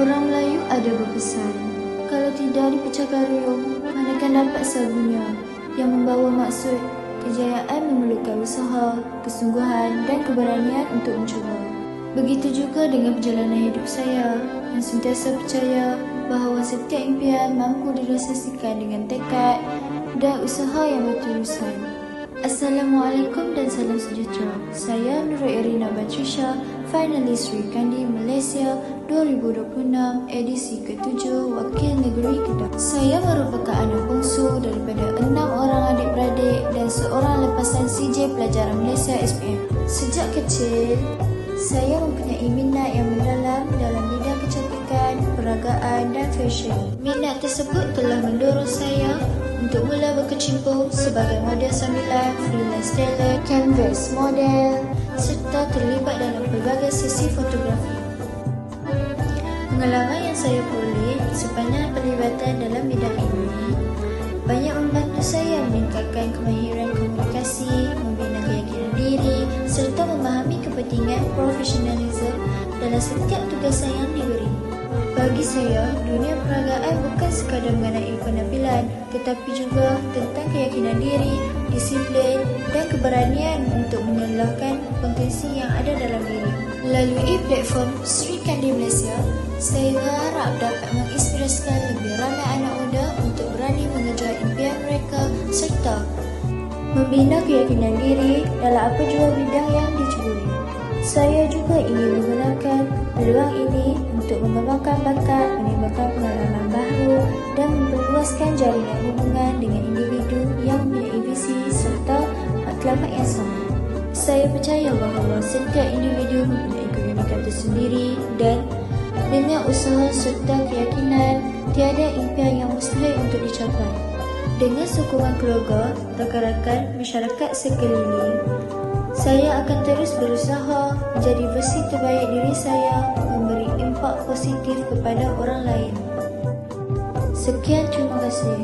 Orang Melayu ada berpesan, kalau tidak dipecah ruyung, manakan dapat sabunnya, yang membawa maksud kejayaan memerlukan usaha, kesungguhan dan keberanian untuk mencuba. Begitu juga dengan perjalanan hidup saya, yang sentiasa percaya bahawa setiap impian mampu direalisasikan dengan tekad dan usaha yang berterusan. Assalamualaikum dan salam sejahtera. Saya Nurul Irina Batrisha, finalis Sri Kandi Malaysia 2026 edisi ke-7 Wakil Negeri Kedah. Saya merupakan anak bongsu daripada 6 orang adik-beradik dan seorang lepasan CJ Pelajaran Malaysia SPM. Sejak kecil, saya mempunyai minat yang mendalam dalam bidang kecantikan, peragaan dan fashion. Minat tersebut telah mendorong saya untuk mula berkecimpung sebagai model sambilan, freelance tailor, canvas model serta terlibat dalam pelbagai sesi fotografi. Pengalaman yang saya peroleh sepanjang pelibatan dalam bidang ini banyak membantu saya meningkatkan kemahiran komunikasi, membina keyakinan diri serta memahami kepentingan profesionalisme dalam setiap tugasan yang diberi. Bagi saya, dunia peragaan bukan sekadar mengenai penampilan, tetapi juga tentang keyakinan diri, disiplin dan keberanian untuk menyalurkan potensi yang ada dalam diri. Melalui platform Sri Kandi Malaysia, saya berharap dapat menginspirasikan lebih ramai anak muda untuk berani mengejar impian mereka serta membina keyakinan diri dalam apa jua bidang yang diceburi. Saya juga ingin menggunakan peluang ini untuk mengembangkan bakat, menimbulkan pengalaman baru dan memperluaskan jaringan hubungan dengan individu yang mempunyai visi serta matlamat yang sama. Saya percaya bahawa setiap individu mempunyai keunikan tersendiri dan dengan usaha serta keyakinan, tiada impian yang mustahil untuk dicapai. Dengan sokongan keluarga, rakan-rakan, masyarakat sekeliling, saya akan terus berusaha menjadi versi terbaik diri saya, memberi impak positif kepada orang lain. Sekian, terima kasih.